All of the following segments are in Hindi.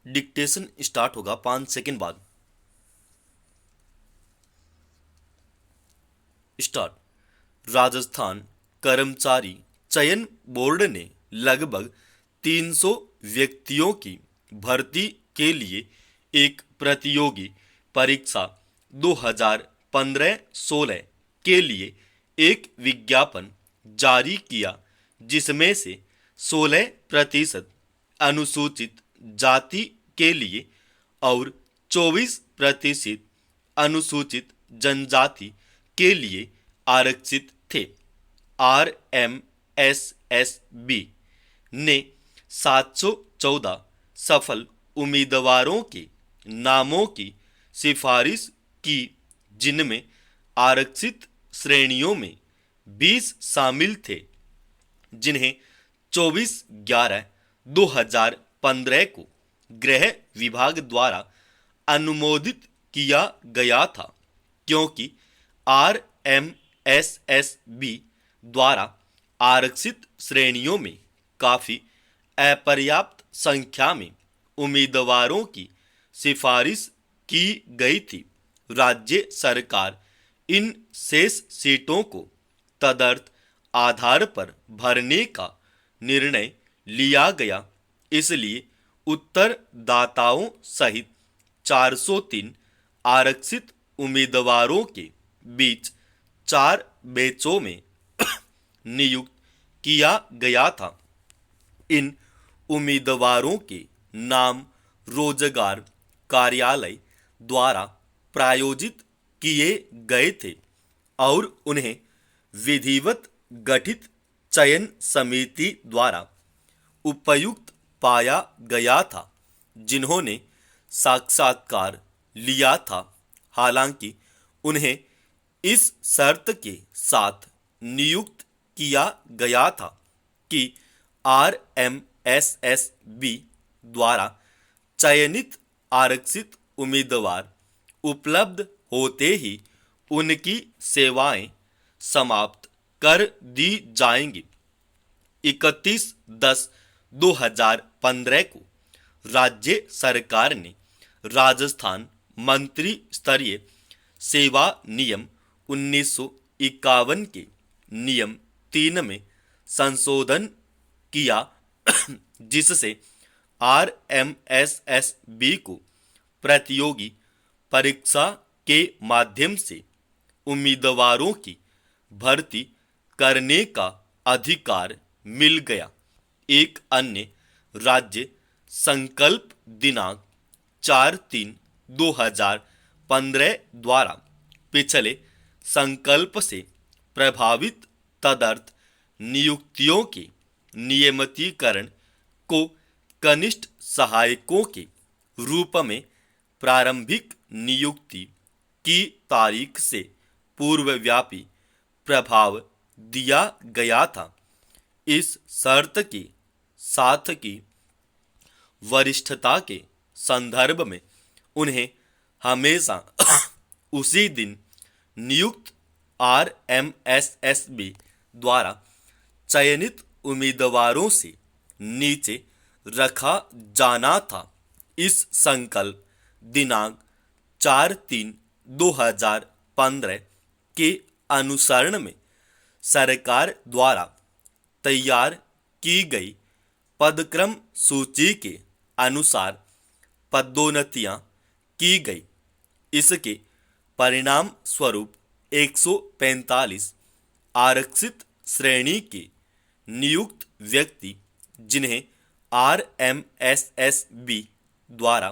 डिक्टेशन स्टार्ट होगा 5 सेकंड बाद। स्टार्ट। राजस्थान कर्मचारी चयन बोर्ड ने लगभग 300 व्यक्तियों की भर्ती के लिए एक प्रतियोगी परीक्षा 2015-16 के लिए एक विज्ञापन जारी किया, जिसमें से 16% अनुसूचित जाति के लिए और 24% अनुसूचित जनजाति के लिए आरक्षित थे। RMSSB ने 714 सफल उम्मीदवारों के नामों की सिफारिश की, जिनमें आरक्षित श्रेणियों में 20 शामिल थे, जिन्हें 24/11/2015 को गृह विभाग द्वारा अनुमोदित किया गया था, क्योंकि RMSSB द्वारा आरक्षित श्रेणियों में काफी अपर्याप्त संख्या में उम्मीदवारों की सिफारिश की गई थी। राज्य सरकार इन शेष सीटों को तदर्थ आधार पर भरने का निर्णय लिया गया, इसलिए उत्तरदाताओं सहित 403 आरक्षित उम्मीदवारों के बीच 4 बैचों में नियुक्त किया गया था। इन उम्मीदवारों के नाम रोजगार कार्यालय द्वारा प्रायोजित किए गए थे और उन्हें विधिवत गठित चयन समिति द्वारा उपयुक्त पाया गया था, जिन्होंने साक्षात्कार लिया था। हालांकि उन्हें इस शर्त के साथ नियुक्त किया गया था कि RMSSB द्वारा चयनित आरक्षित उम्मीदवार उपलब्ध होते ही उनकी सेवाएं समाप्त कर दी जाएंगी। 31/10/2015 को राज्य सरकार ने राजस्थान मंत्री स्तरीय सेवा नियम 1951 के नियम 3 में संशोधन किया, जिससे RMSSB को प्रतियोगी परीक्षा के माध्यम से उम्मीदवारों की भर्ती करने का अधिकार मिल गया। एक अन्य राज्य संकल्प दिनांक 4/3/2015 द्वारा पिछले संकल्प से प्रभावित तदर्थ नियुक्तियों के नियमितीकरण को कनिष्ठ सहायकों के रूप में प्रारंभिक नियुक्ति की तारीख से पूर्वव्यापी प्रभाव दिया गया था। इस शर्त के साथ कि वरिष्ठता के संदर्भ में उन्हें हमेशा उसी दिन नियुक्त RMSSB द्वारा चयनित उम्मीदवारों से नीचे रखा जाना था। इस संकल्प दिनांक 4/3/2015 के अनुसरण में सरकार द्वारा तैयार की गई पदक्रम सूची के अनुसार पदोन्नतियां की गई। इसके परिणाम स्वरूप 145 आरक्षित श्रेणी के नियुक्त व्यक्ति, जिन्हें RMSSB द्वारा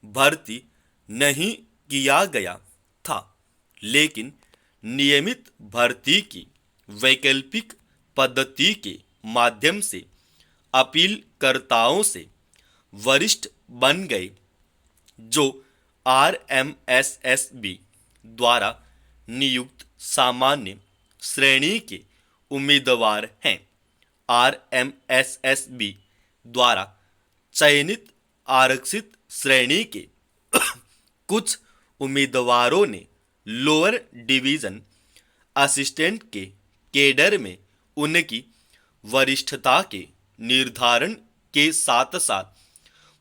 भर्ती नहीं किया गया था, लेकिन नियमित भर्ती की वैकल्पिक पद्धति के माध्यम से अपीलकर्ताओं से वरिष्ठ बन गए, जो RMSSB द्वारा नियुक्त सामान्य श्रेणी के उम्मीदवार हैं। RMSSB द्वारा चयनित आरक्षित श्रेणी के कुछ उम्मीदवारों ने लोअर डिवीजन असिस्टेंट के कैडर में उनकी वरिष्ठता के निर्धारण के साथ साथ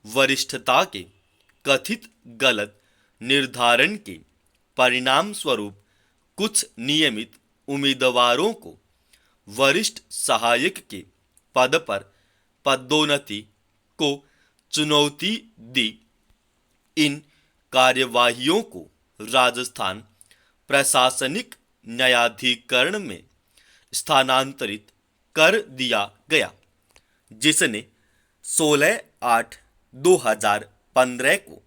वरिष्ठता के कथित गलत निर्धारण के परिणाम स्वरूप कुछ नियमित उम्मीदवारों को वरिष्ठ सहायक के पद पर पदोन्नति को चुनौती दी। इन कार्यवाहियों को राजस्थान प्रशासनिक न्यायाधिकरण में स्थानांतरित कर दिया गया, जिसने 16/8/2015 को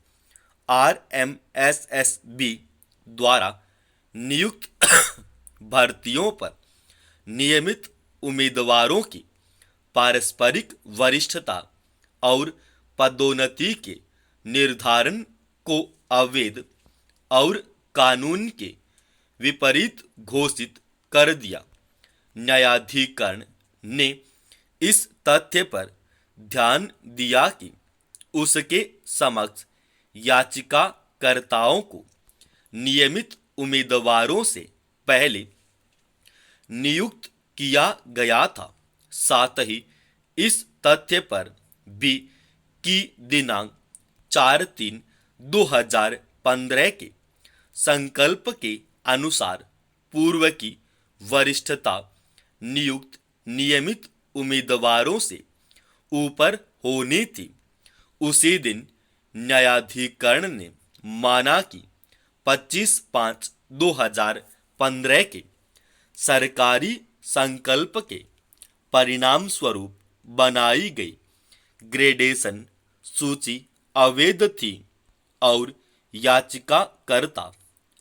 RMSSB द्वारा नियुक्त भर्तियों पर नियमित उम्मीदवारों की पारस्परिक वरिष्ठता और पदोन्नति के निर्धारण को अवैध और कानून के विपरीत घोषित कर दिया। न्यायाधिकरण ने इस तथ्य पर ध्यान दिया कि उसके समक्ष याचिकाकर्ताओं को नियमित उम्मीदवारों से पहले नियुक्त किया गया था। साथ ही इस तथ्य पर भी कि दिनांक 4/3/2015 के संकल्प के अनुसार पूर्व की वरिष्ठता नियुक्त नियमित उम्मीदवारों से ऊपर होनी थी। उसी दिन न्यायाधिकरण ने माना कि 25/5/2015 के सरकारी संकल्प के परिणाम स्वरूप बनाई गई ग्रेडेशन सूची अवैध थी और याचिकाकर्ता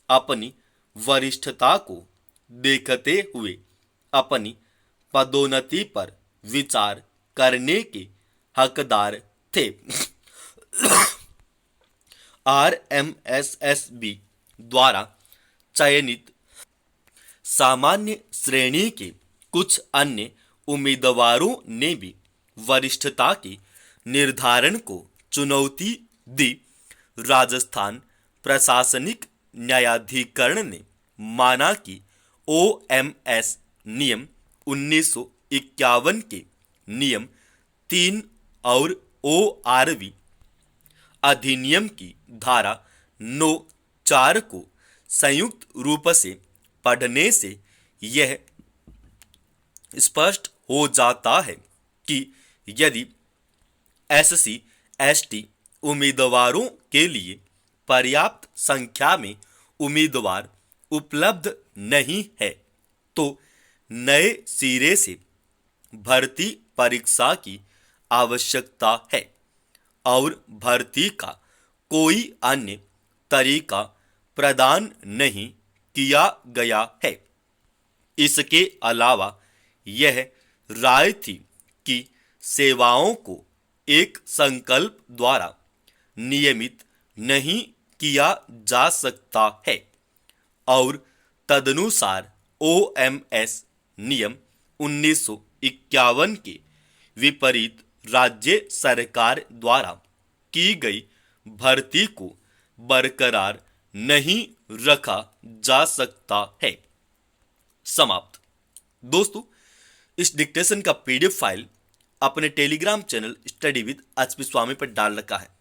अपनी वरिष्ठता को देखते हुए अपनी पदोन्नति पर विचार करने के हकदार थे। RMSSB द्वारा चयनित सामान्य श्रेणी के कुछ अन्य उम्मीदवारों ने भी वरिष्ठता के निर्धारण को चुनौती दी। राजस्थान प्रशासनिक न्यायाधिकरण ने माना कि OMS नियम 1951 के नियम 3 और ORV अधिनियम की धारा 9(4) को संयुक्त रूप से पढ़ने से यह स्पष्ट हो जाता है कि यदि SC/ST उम्मीदवारों के लिए पर्याप्त संख्या में उम्मीदवार उपलब्ध नहीं है तो नए सिरे से भर्ती परीक्षा की आवश्यकता है और भर्ती का कोई अन्य तरीका प्रदान नहीं किया गया है। इसके अलावा यह राय थी कि सेवाओं को एक संकल्प द्वारा नियमित नहीं किया जा सकता है और तदनुसार OMS नियम 1951 के विपरीत राज्य सरकार द्वारा की गई भर्ती को बरकरार नहीं रखा जा सकता है। समाप्त। दोस्तों, इस डिक्टेशन का PDF फाइल अपने Telegram channel study with HP स्वामी पर डाल रखा है।